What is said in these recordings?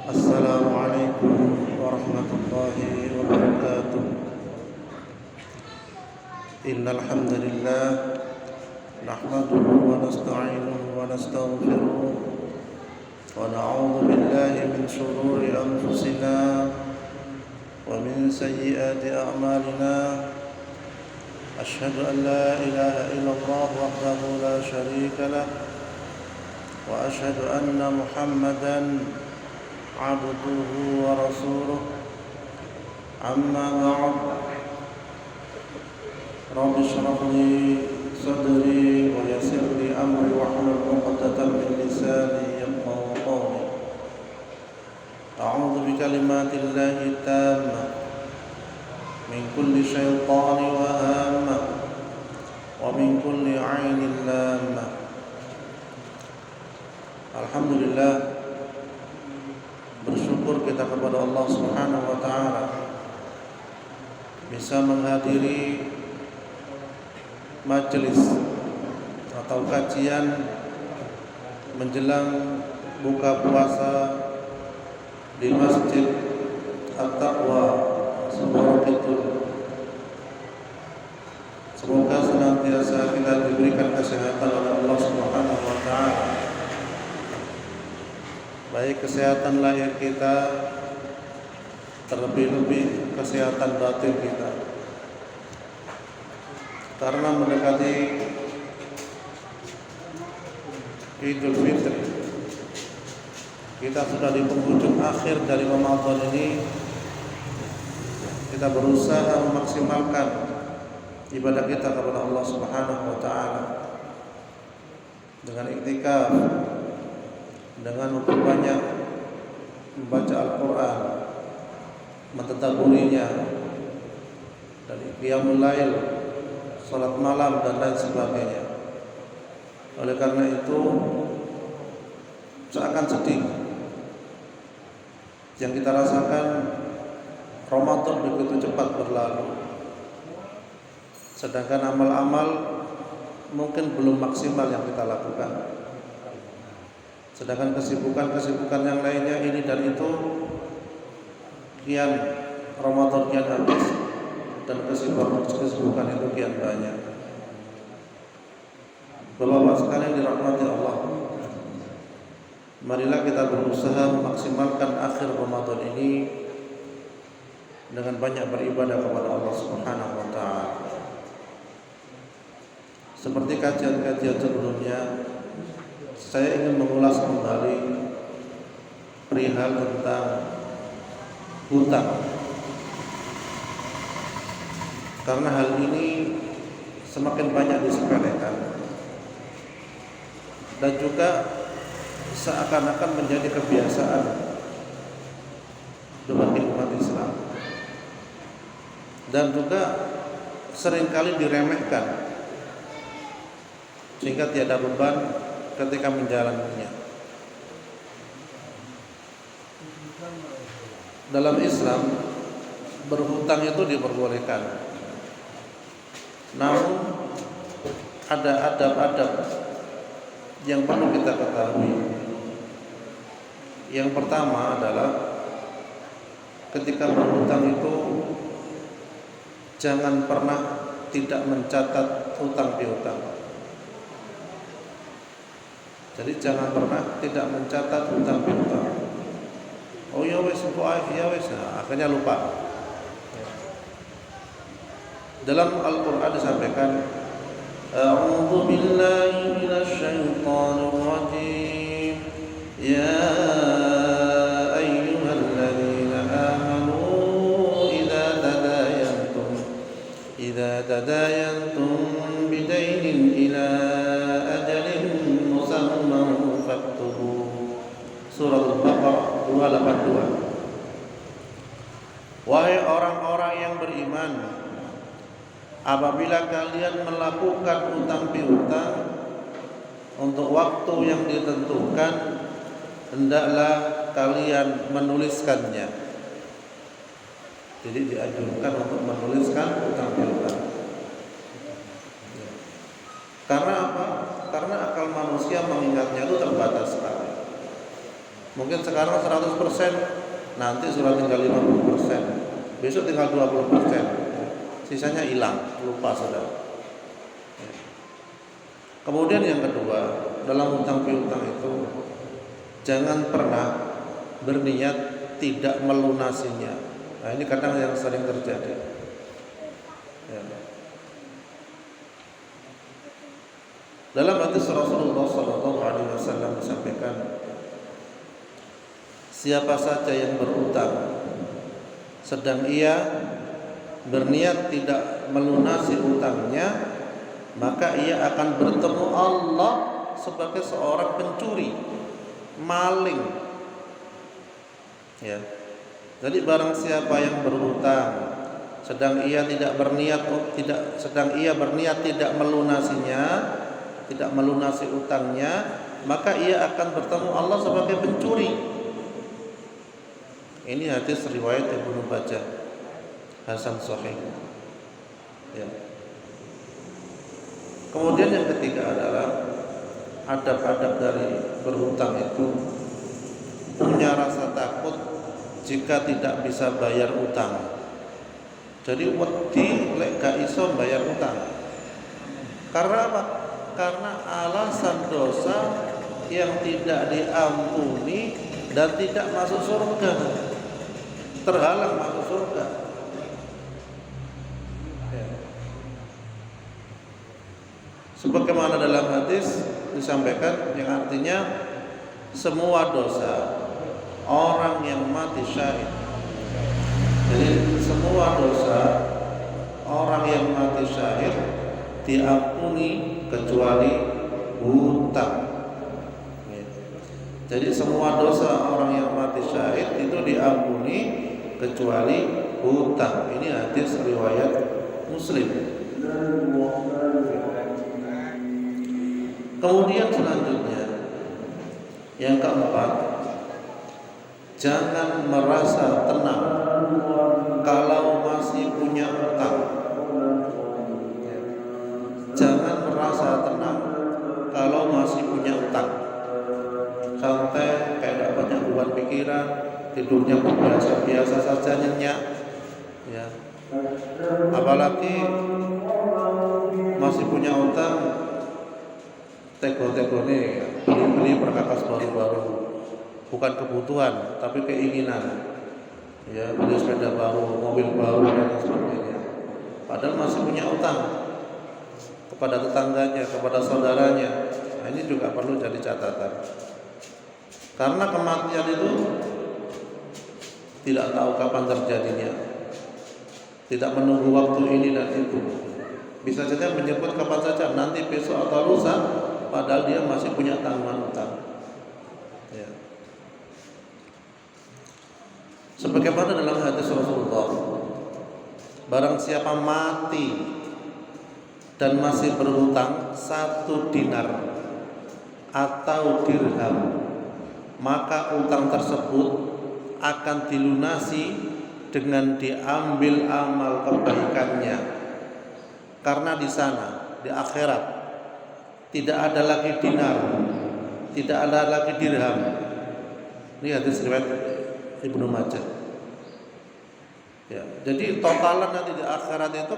السلام عليكم ورحمة الله وبركاته. إن الحمد لله نحمده ونستعينه ونستغفره ونعوذ بالله من شرور أنفسنا ومن سيئات أعمالنا. أشهد أن لا إله إلا الله وحده لا شريك له وأشهد أن محمدًا عبده ورسوله. أما بعد، رب اشرح لي صدري ويسر لي أمري واحلل عقدة من لساني يفقهوا قولي. أعوذ بكلمات الله التامة من كل شيطان وهامة ومن كل عين لامة. Alhamdulillah, bersyukur kita kepada Allah Subhanahu wa taala bisa menghadiri majelis atau kajian menjelang buka puasa di Masjid At-Taqwa Sukoharjo. Semoga senantiasa kita diberikan kesehatan oleh Allah Subhanahu wa taala, baik kesehatan lahir kita, terlebih-lebih kesehatan batin kita. Karena mendekati Idul Fitri, kita sudah di penghujung akhir dari Ramadan ini. Kita berusaha memaksimalkan ibadah kita kepada Allah Subhanahu wa taala dengan iktikaf, dengan banyak membaca Al-Quran, mentadabburinya, dan qiyamul lail, salat malam dan lain sebagainya. Oleh karena itu, seakan sedih yang kita rasakan, Ramadan begitu cepat berlalu, sedangkan amal-amal mungkin belum maksimal yang kita lakukan. Sedangkan kesibukan-kesibukan yang lainnya ini dan itu, kian Ramadan kian habis dan kesibukan itu kian banyak. Bapak-bapak sekalian dirahmati Allah, marilah kita berusaha memaksimalkan akhir Ramadan ini dengan banyak beribadah kepada Allah Subhanahu wa taala. Seperti kajian-kajian sebelumnya, saya ingin mengulas kembali perihal tentang hutang, karena hal ini semakin banyak disepelekan dan juga seakan-akan menjadi kebiasaan bagi umat Islam, dan juga seringkali diremehkan sehingga tiada beban ketika menjalaninya. Dalam Islam, berhutang itu diperbolehkan, namun ada adab-adab yang perlu kita ketahui. Yang pertama adalah ketika berhutang itu jangan pernah tidak mencatat hutang piutang. Jadi jangan pernah tidak mencatat hutang piutang. Oh ya wes, akhirnya lupa. Dalam Al-Quran disampaikan, A'udzu billahi minasy syaithanir rajim. Ya ayyuhalladzina amanu idza tadayantum bidainin ila ajalin musamman faktubu. Surah Al-Baqarah 282. Wahai orang-orang yang beriman, apabila kalian melakukan hutang piutang untuk waktu yang ditentukan, hendaklah kalian menuliskannya. Jadi dianjurkan untuk menuliskan hutang piutang. Karena apa? Karena akal manusia mengingatnya itu terbatas sekali. Mungkin sekarang 100%, nanti sudah tinggal 50%, besok tinggal 20%, sisanya hilang, lupa saudara. Kemudian yang kedua, dalam hutang piutang itu jangan pernah berniat tidak melunasinya. Nah, ini kadang yang sering terjadi. Ya. Dalam hadis Rasulullah SAW disampaikan, siapa saja yang berutang sedang ia berniat tidak melunasi utangnya, maka ia akan bertemu Allah sebagai seorang pencuri, maling. Ya. Jadi barang siapa yang berhutang sedang ia berniat tidak melunasinya, tidak melunasi utangnya, maka ia akan bertemu Allah sebagai pencuri. Ini hadis riwayat Ibnu Majah, hasan sahih. Ya. Kemudian yang ketiga adalah adab-adab dari berhutang itu punya rasa takut jika tidak bisa bayar utang. Jadi wedi lek gak iso bayar utang. Karena apa? Karena alasan dosa yang tidak diampuni dan tidak masuk surga, terhalang masuk surga. Ya. Sebagaimana dalam hadis disampaikan yang artinya semua dosa orang yang mati syahid. Jadi semua dosa orang yang mati syahid diampuni kecuali hutang. Jadi semua dosa orang yang mati syahid itu diampuni kecuali hutang. Ini hadis riwayat Muslim. Kemudian selanjutnya yang keempat, jangan merasa tenang kalau masih punya utang. Jangan merasa tenang kalau masih punya utang. Santai, kayak gak banyak beban pikiran, tidurnya biasa-biasa saja, nyenyak. Ya. Apalagi masih punya utang, tego-tegone beli perkakas baru-baru, bukan kebutuhan tapi keinginan. Ya, beli sepeda baru, mobil baru dan sebagainya. Padahal masih punya utang kepada tetangganya, kepada saudaranya. Nah, ini juga perlu jadi catatan. Karena kematian itu tidak tahu kapan terjadinya, tidak menunggu waktu ini dan itu. Bisa saja menyebut kapan saja, nanti besok atau lusa, padahal dia masih punya tanggungan utang. Ya. Sebagaimana dalam hadis Rasulullah, barang siapa mati dan masih berhutang 1 dinar atau dirham, maka utang tersebut akan dilunasi dengan diambil amal kebaikannya. Karena di sana, di akhirat, tidak ada lagi dinar, tidak ada lagi dirham. Ini hadis riwayat Ibnu Majah. Ya, jadi totalan nanti di akhirat itu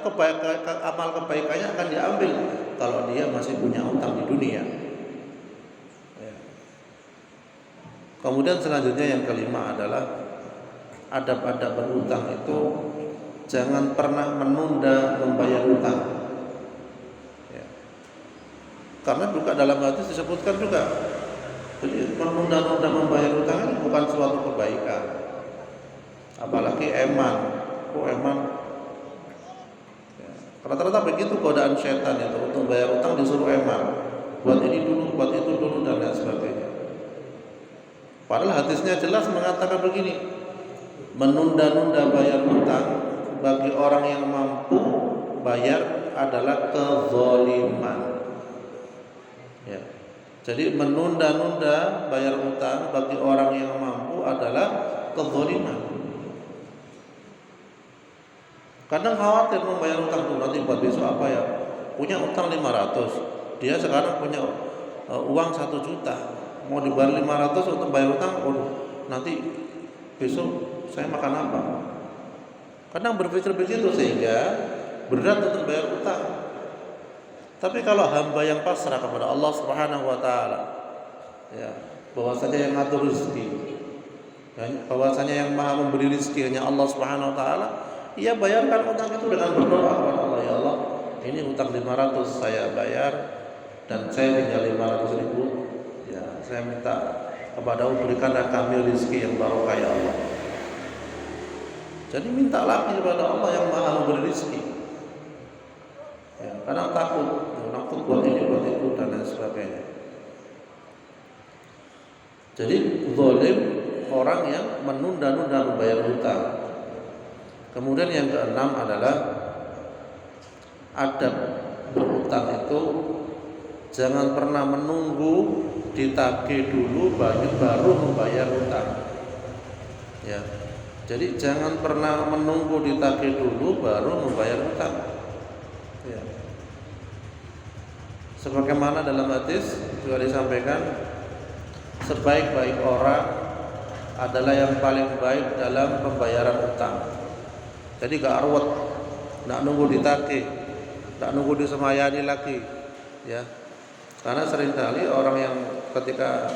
amal kebaikannya akan diambil kalau dia masih punya utang di dunia. Ya. Kemudian selanjutnya yang kelima adalah adab-adab berhutang itu jangan pernah menunda membayar utang. Ya. Karena juga dalam hadis disebutkan juga, jadi menunda-nunda membayar utang ini bukan suatu kebaikan. Apalagi eman. Ya. Rata-rata begitu godaan setan itu, untuk bayar utang disuruh eman. Buat ini dulu, buat itu dulu dan lain sebagainya. Padahal hadisnya jelas mengatakan begini, menunda-nunda bayar utang bagi orang yang mampu bayar adalah kezaliman. Ya. Jadi menunda-nunda bayar utang bagi orang yang mampu adalah kezaliman. Kadang khawatir membayar utang tuh, nanti buat besok apa ya? Punya utang 500, dia sekarang punya uang 1 juta. mau dibayar 500 untuk bayar utang, waduh, nanti besok saya makan apa? Kadang berpikir begitu sehingga berat untuk bayar utang. Tapi kalau hamba yang pasrah kepada Allah Subhanahu wa taala, ya, bahwasanya yang ngatur rezeki, bahwasanya yang Maha memberi rezeki hanya Allah Subhanahu wa taala, ia bayarkan utang itu dengan berdoa kepada Allah, ya Allah, ini utang 500 saya bayar dan saya tinggal 500 ribu, ya, saya minta kepadamu berikanlah kami rezeki yang barokah ya Allah. Jadi minta lagi kepada Allah yang Maha memberi rezeki. Ya, kadang takut buat ini buat itu dan lain sebagainya. Jadi zalim orang yang menunda-nunda membayar hutang. Kemudian yang keenam adalah adab berhutang itu jangan pernah menunggu ditagih dulu baru membayar hutang. Ya. Jadi jangan pernah menunggu ditagih dulu baru membayar hutang. Ya. Sebagaimana dalam hadis juga disampaikan, sebaik-baik orang adalah yang paling baik dalam pembayaran hutang. Jadi gak ruwet, gak nunggu ditagih, gak nunggu disemayani lagi, ya. Karena seringkali orang yang ketika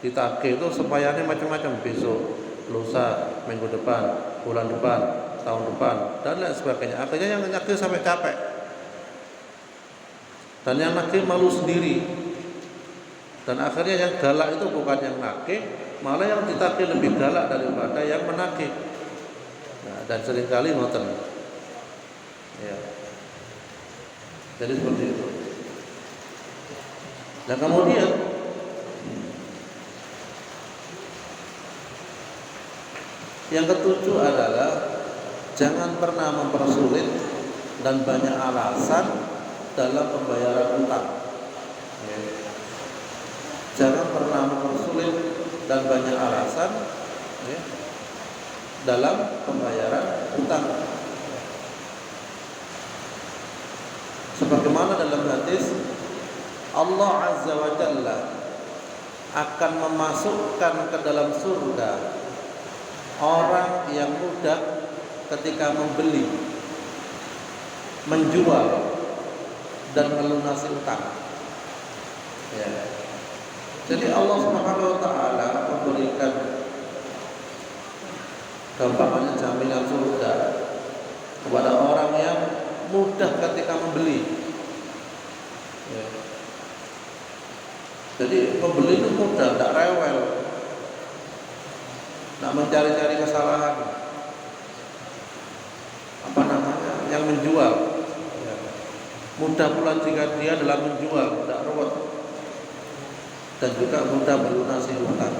ditagih itu sembahyangnya macam-macam, besok, lusa, minggu depan, bulan depan, tahun depan, dan lain sebagainya. Akhirnya yang nagih sampai capek. Dan yang nagih malu sendiri. Dan akhirnya yang galak itu bukan yang nagih, malah yang ditagih lebih galak daripada yang menagih. Nah, dan seringkali ngoten. Ya. Jadi seperti itu. Dan kemudian yang ketujuh adalah jangan pernah mempersulit dan banyak alasan dalam pembayaran hutang. Ya. Jangan pernah mempersulit dan banyak alasan, ya, dalam pembayaran hutang. Sebagaimana dalam hadis, Allah Azza wa Jalla akan memasukkan ke dalam surga orang yang mudah ketika membeli, menjual, dan melunasi utang. Ya. Jadi Allah Subhanahu wa taala memberikan gambarannya jaminan surga kepada orang yang mudah ketika membeli. Ya. Jadi pembeli itu mudah, tidak rewel, tidak mencari-cari kesalahan. Apa namanya? Yang menjual. Ya. Mudah pula jika dia dalam menjual, tidak ruwet. Dan juga mudah melunasi hutang.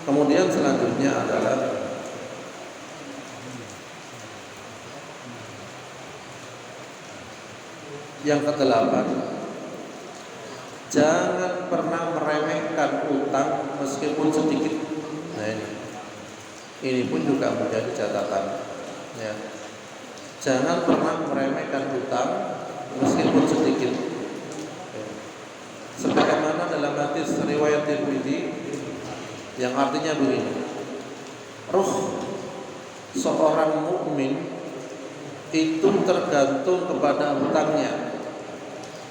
Kemudian selanjutnya adalah yang ke-8, jangan pernah meremehkan utang meskipun sedikit. Nah ini pun juga menjadi catatan. Ya. Jangan pernah meremehkan hutang meskipun sedikit. Sebagaimana dalam hadis riwayat Tirmidzi yang artinya begini, ruh seorang mukmin itu tergantung kepada hutangnya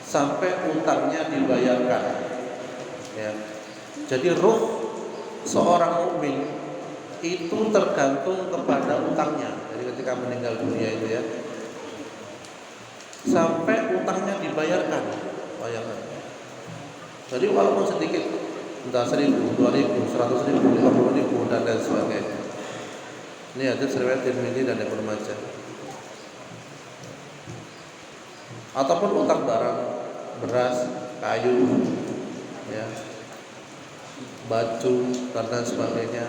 sampai hutangnya dibayarkan. Ya. Jadi ruh seorang mukmin itu tergantung kepada utangnya. Jadi ketika meninggal dunia itu ya, sampai utangnya dibayarkan. Bayangkan. Jadi walaupun sedikit, entah 1.000, 2.000, 100.000, 50.000 dan lain sebagainya. Ini hadis riwayat Tirmidzi dan Ibnu Majah. Ataupun utang barang, beras, kayu, ya, baju dan lain sebagainya.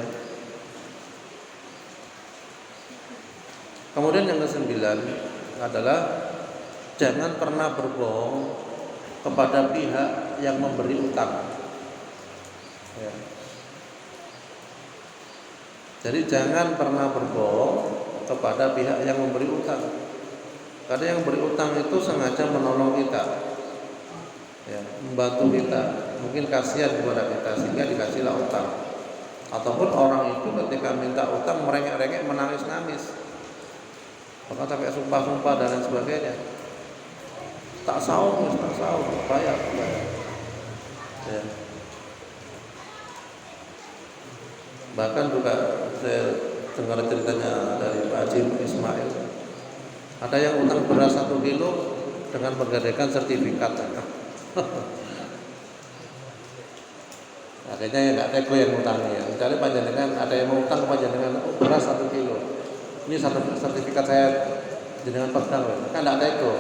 Kemudian yang ke-9 adalah jangan pernah berbohong kepada pihak yang memberi utang. Ya. Jadi jangan pernah berbohong kepada pihak yang memberi utang. Kadang yang berutang itu sengaja menolong kita, ya, membantu kita, mungkin kasihan kepada kita sehingga dikasihlah utang. Ataupun orang itu ketika minta utang merengek-rengek, menangis-nangis, bahkan sampai sumpah-sumpah dan lain sebagainya. Tak sahur, bayar. Ya. Bahkan juga saya dengar ceritanya dari Pak Haji Ismail, ada yang utang beras 1 kilo dengan menggadaikan sertifikat. Akhirnya ya nggak teko yang utangnya. Misalnya panjenengan ada yang mau utang ke panjenengan beras 1 kilo, ini sertifikat saya jenengan pegang, kan nggak teko.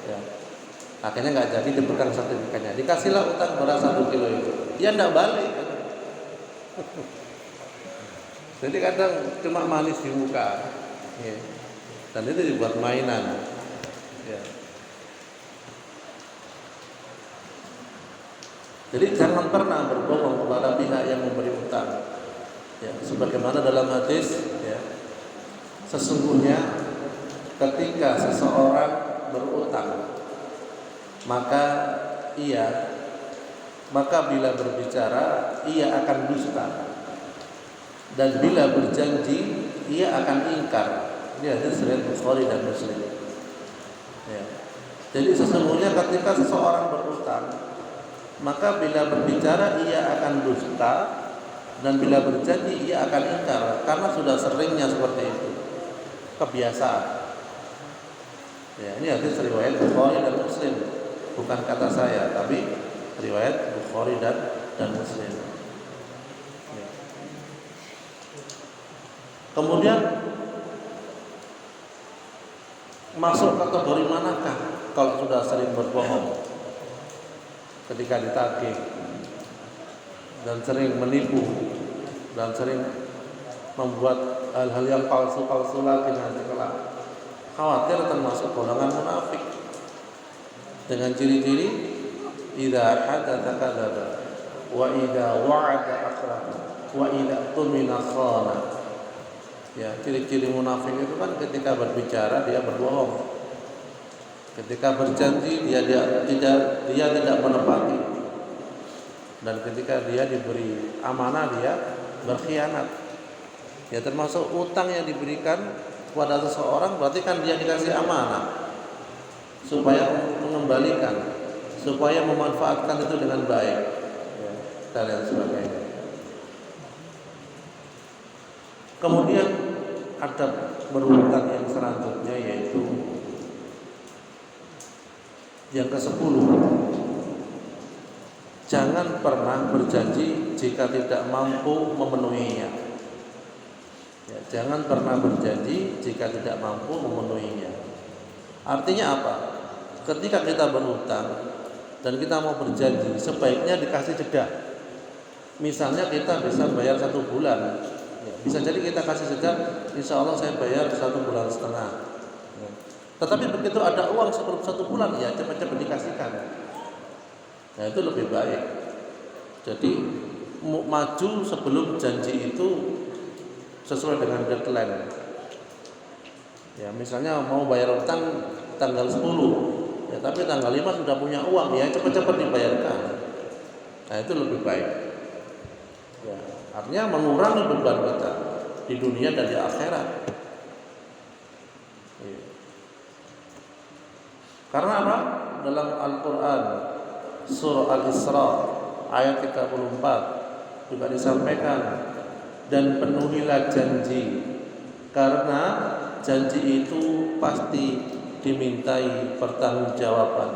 Ya. Akhirnya nggak jadi dipegang sertifikatnya. Dikasihlah utang beras 1 kilo itu, dia nggak balik. Jadi kadang cuma manis di muka, ya. Dan itu dibuat mainan. Ya. Jadi jangan pernah berbohong kepada pihak yang memberi utang. Ya, sebagaimana dalam hadis, ya, sesungguhnya ketika seseorang berutang, maka bila berbicara ia akan dusta, dan bila berjanji ia akan ingkar. Ini hadis riwayat Bukhari dan Muslim. Ya. Jadi sesungguhnya ketika seseorang berutang, maka bila berbicara ia akan dusta, dan bila berjanji ia akan ingkar, karena sudah seringnya seperti itu, kebiasaan. Ya, ini hadis riwayat Bukhari dan Muslim, bukan kata saya, tapi riwayat Bukhari dan Muslim. Ya. Kemudian masuk kategori manakah kalau sudah sering berbohong ketika ditagih dan sering menipu dan sering membuat hal-hal yang palsu-palsu lagi nanti kelak? Khawatir termasuk golongan munafik dengan ciri-ciri idza hadatsa kadzaba wa idza wa'ada akhlafa wa idza tumina khana. Ya, ciri-ciri munafik itu kan ketika berbicara dia berbohong, ketika berjanji dia tidak menepati, dan ketika dia diberi amanah dia berkhianat. Ya, termasuk utang yang diberikan kepada seseorang berarti kan dia dikasih amanah supaya mengembalikan, supaya memanfaatkan itu dengan baik, ya, dan lain sebagainya. Kemudian adab berutang yang selanjutnya yaitu yang ke-10, jangan pernah berjanji jika tidak mampu memenuhinya. Ya, jangan pernah berjanji jika tidak mampu memenuhinya. Artinya apa? Ketika kita berutang dan kita mau berjanji, sebaiknya dikasih jeda. Misalnya kita bisa bayar 1 bulan, ya, bisa jadi kita kasih jeda, insya Allah saya bayar 1,5 bulan. Ya. Tetapi begitu ada uang sebelum 1 bulan, ya cepat-cepat dikasihkan. Nah, itu lebih baik. Jadi maju sebelum janji itu sesuai dengan deadline. Ya, misalnya mau bayar utang tanggal 10, ya, tapi tanggal 5 sudah punya uang, ya cepat-cepat dibayarkan. Nah, itu lebih baik. Ya, artinya mengurangi beban kita di dunia dan di akhirat. Ya. Karena apa? Dalam Al-Quran surah Al-Isra ayat 34 juga disampaikan, dan penuhilah janji, karena janji itu pasti dimintai pertanggungjawaban.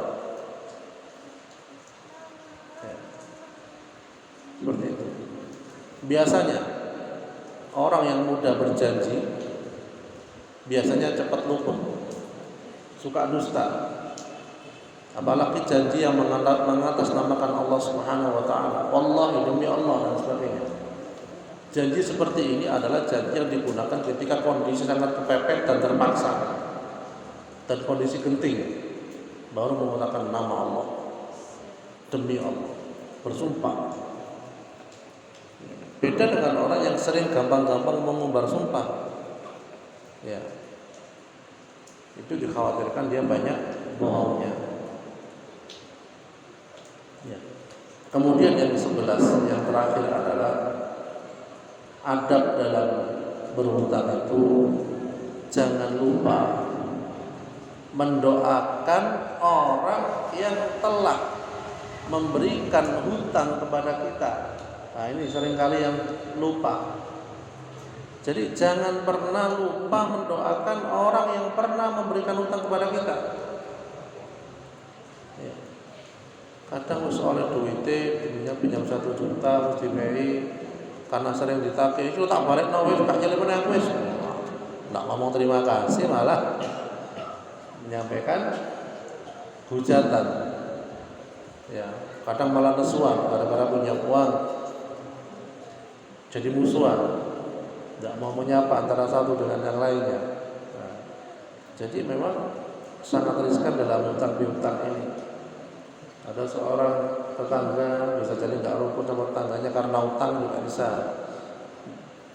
Ya. Seperti itu. Biasanya orang yang mudah berjanji biasanya cepat lupa, suka dusta. Apalagi janji yang mengatasnamakan Allah Subhanahu wa taala, wallahi, demi Allah, dan sebagainya. Janji seperti ini adalah janji yang digunakan ketika kondisi sangat kepepet dan terpaksa, dan kondisi genting, baru menggunakan nama Allah, demi Allah, bersumpah. Beda dengan orang yang sering gampang-gampang mengumbar sumpah. Ya. itu dikhawatirkan dia banyak bohongnya. Ya. Kemudian yang ke-11 yang terakhir adalah adab dalam berhutang itu jangan lupa mendoakan orang yang telah memberikan hutang kepada kita. Nah, ini seringkali yang lupa. Jadi jangan pernah lupa mendoakan orang yang pernah memberikan hutang kepada kita. Ya. Kadang wis oleh duitnya pinjam 1 juta terus diwehi karena sering ditagih, "Iki tak balekno wis gak nyelip meneh wis." Nggak ngomong terima kasih, malah menyampaikan hujatan. Ya, kadang malah nesuan gara-gara punya uang jadi musuhan, tidak mau menyapa antara satu dengan yang lainnya. Nah, jadi memang sangat riskan dalam hutang piutang ini. Ada seorang tetangga bisa jadi nggak rukun sama tetangganya karena utang juga bisa.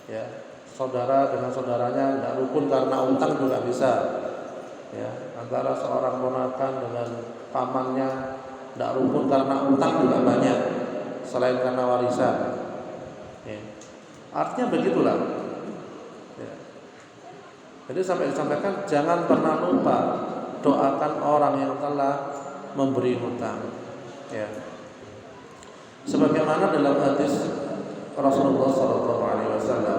Ya, saudara dengan saudaranya nggak rukun karena utang juga bisa. Ya, antara seorang ponakan dengan pamannya nggak rukun karena utang juga banyak, selain karena warisan. Ya. Artinya begitulah. Ya. Jadi sampai disampaikan jangan pernah lupa doakan orang yang telah memberi hutang. Ya. Sebagaimana dalam hadis Rasulullah SAW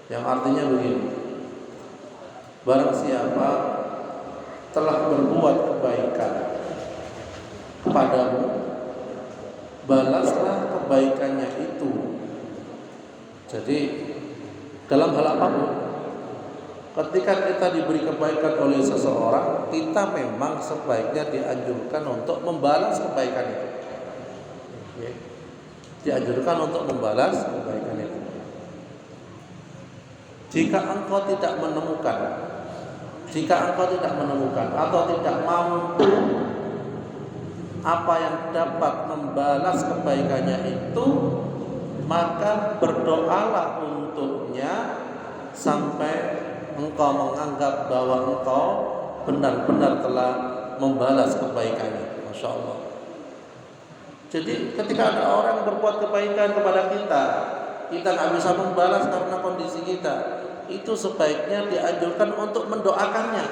yang artinya begini: barang siapa telah berbuat kebaikan kepadamu, balaslah kebaikannya itu. Jadi dalam hal apapun, ketika kita diberi kebaikan oleh seseorang, kita memang sebaiknya dianjurkan untuk membalas kebaikan itu. Ya. Dianjurkan untuk membalas kebaikan itu. Jika engkau tidak menemukan atau tidak mampu apa yang dapat membalas kebaikannya itu, maka berdoalah untuknya sampai engkau menganggap bahwa engkau benar-benar telah membalas kebaikannya. Masya Allah. Jadi ketika ada orang berbuat kebaikan kepada kita nggak bisa membalas karena kondisi kita, itu sebaiknya dianjurkan untuk mendoakannya.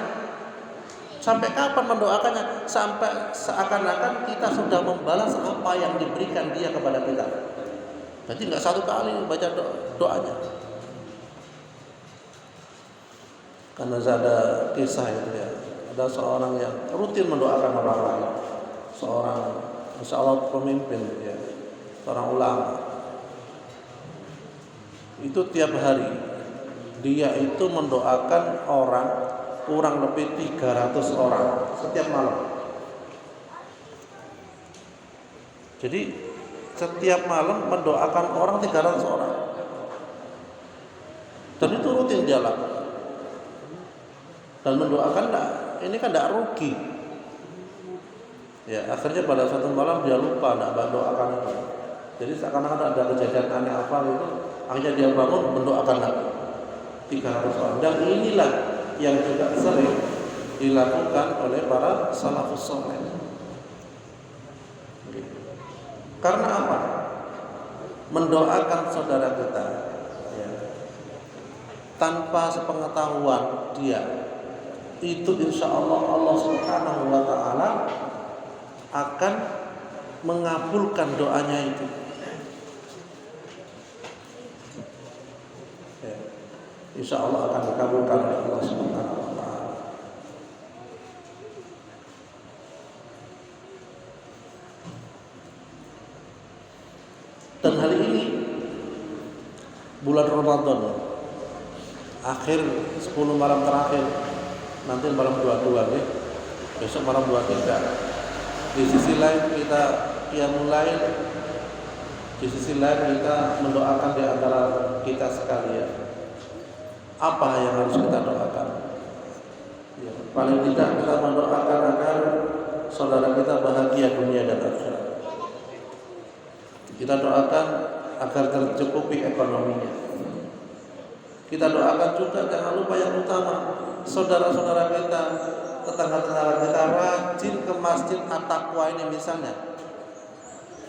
Sampai kapan mendoakannya? Sampai seakan-akan kita sudah membalas apa yang diberikan dia kepada kita. Jadi nggak satu kali baca doanya. Karena ada kisah itu ya, ada seorang yang rutin mendoakan orang lain, seorang insya Allah pemimpin ya, seorang ulama. Itu tiap hari dia itu mendoakan orang kurang lebih 300 orang setiap malam. Jadi setiap malam mendoakan orang 300 orang. Dan itu rutin dia lakukan. Dan mendoakan ini kan tidak rugi. Ya, akhirnya pada suatu malam dia lupa tidak mendoakan itu. Jadi seakan-akan ada kejadian aneh apa itu, akhirnya dia bangun mendoakan lagi 300 orang. Dan inilah yang juga sering dilakukan oleh para salafus saleh. Karena apa? Mendoakan saudara kita ya, tanpa sepengetahuan dia, itu insya Allah Allah Subhanahu wa Ta'ala akan mengabulkan doanya itu. Ya. Insya Allah akan dikabulkan oleh Allah Subhanahu wa Ta'ala. Dan hari ini bulan Ramadan, akhir 10 malam terakhir, nanti malam 22 ya, besok malam 23. Di sisi lain kita qiyamul lail, di sisi lain kita mendoakan di antara kita sekalian. Apa yang harus kita doakan? Ya, paling tidak kita mendoakan agar saudara kita bahagia dunia dan akhirat. Kita doakan agar tercukupi ekonominya. Kita doakan juga jangan lupa yang utama, saudara-saudara kita, tetangga-tetangga kita rajin ke masjid At-Taqwa ini misalnya.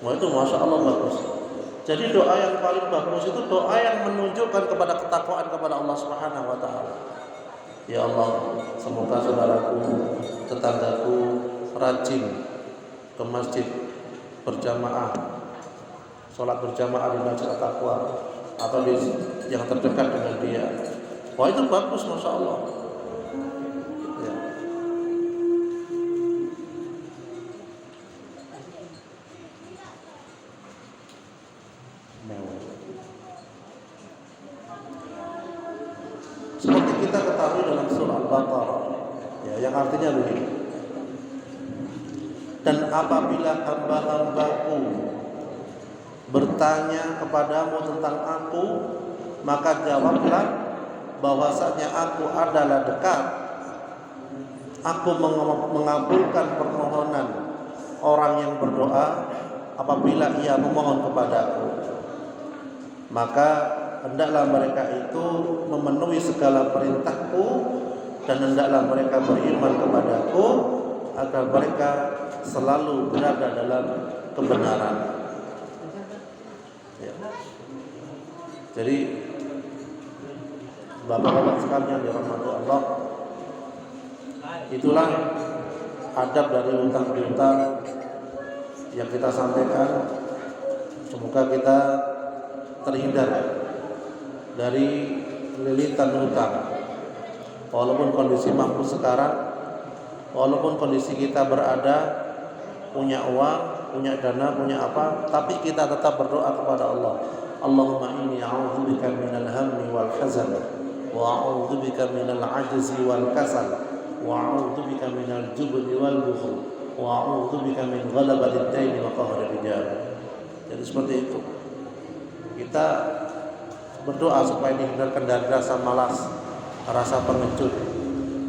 Wah itu Masya Allah bagus. Jadi doa yang paling bagus itu doa yang menunjukkan kepada ketakwaan kepada Allah Subhanahu wa taala. Ya Allah, semoga saudaraku, tetanggaku rajin ke masjid berjamaah, sholat berjamaah di Masjid At-Taqwa atau di yang terdekat dengan dia. Wah itu bagus Masya Allah. Ya. Seperti kita ketahui dalam surah Al-Baqarah, ya, yang artinya begini. Dan apabila hamba-hambaku bertanya kepadamu tentang aku, maka jawablah bahwasanya aku adalah dekat. Aku mengabulkan permohonan orang yang berdoa apabila ia memohon kepadaku. Maka hendaklah mereka itu memenuhi segala perintahku dan hendaklah mereka beriman kepadaku agar mereka selalu berada dalam kebenaran. Ya. Jadi bapak-bapak sekalian dirahmati Allah, itulah adab dari hutang piutang yang kita sampaikan. Semoga kita terhindar dari lilitan hutang. Walaupun kondisi mampu sekarang, walaupun kondisi kita berada punya uang, punya dana, punya apa, tapi kita tetap berdoa kepada Allah. Allahumma inni a'udzubika minal hammi wal hazan wa a'udzubika minal ajzi wal kasal wa a'udzubika minal jubni wal bukhl wa a'udzubika min ghalabatid daini wa qahri rijal. Jadi seperti itu. Kita berdoa supaya dihindarkan dari rasa malas, rasa pengecut,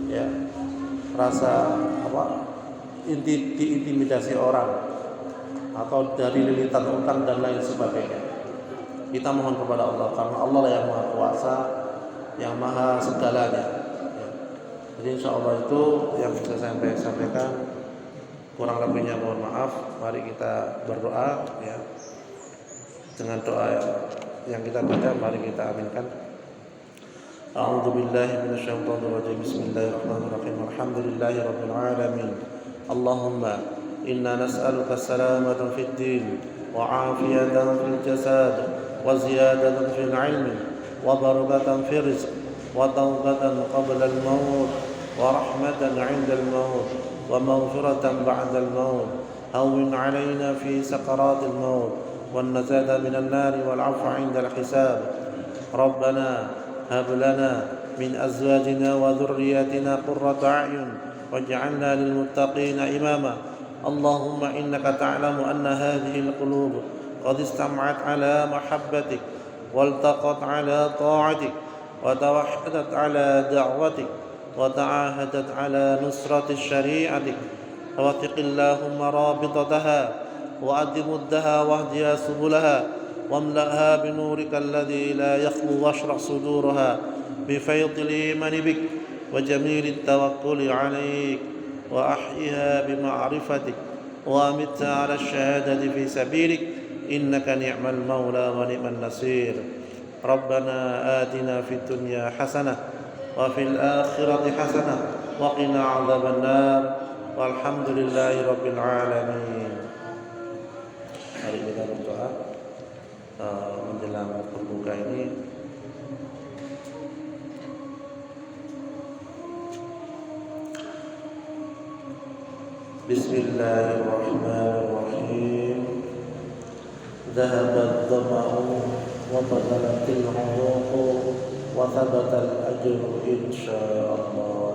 ya, rasa diintimidasi orang atau dari lilitan utang dan lain sebagainya. Kita mohon kepada Allah karena Allah lah yang Maha Kuasa, yang Maha segalanya. Ya. Jadi insya Allah itu yang bisa saya sampaikan. Kurang lebihnya mohon maaf. Mari kita berdoa, ya. Dengan doa yang kita baca, mari kita aminkan. A'udzu billahi minasyaitonir rajim. Bismillahirrahmanirrahim. Alhamdulillahirabbil alamin. Allahumma inna nas'aluka salamatan fid din wa 'afiyatan fil jasad wa ziyadatan fil 'ilmi wa barakatan fil rizq wa tawbatan qabla al-maut wa rahmatan 'inda al-maut wa maghfiratan ba'da al-maut. Hawwin 'alaina fi sakaratil maut wan najata minan nar wal 'afwa 'inda al-hisab. Rabbana hab lana min azwajina wa dhurriyyatina qurrata a'yun waj'alna lil muttaqina imama. Allahumma innaka ta'lamu anna hadhihi al-qulub qad istam'at 'ala mahabbatik waltaqat 'ala ta'atik wa tawahhadat 'ala da'watik wa ta'ahadat 'ala nusrati syari'atik. Waffiqillahumma rabitataha wa adimuddaha wahdiha subulaha wamla'ha binurika alladhi la yakhlu washrah suduraha bifayidil imani bik وجميل التوكل عليك وأحيها بمعرفتك وأمتها على الشهادة في سبيلك إنك نعم المولى ونعم النصير. ربنا آتنا في الدنيا حسنة وفي الآخرة حسنة وقنا عذاب النار والحمد لله رب العالمين. Mari kita berdoa menjelang berbuka ini. Bismillahirrahmanirrahim. Dhahabat dhama'u wa badalatil 'uruq wa thabatal ajru insyaallah.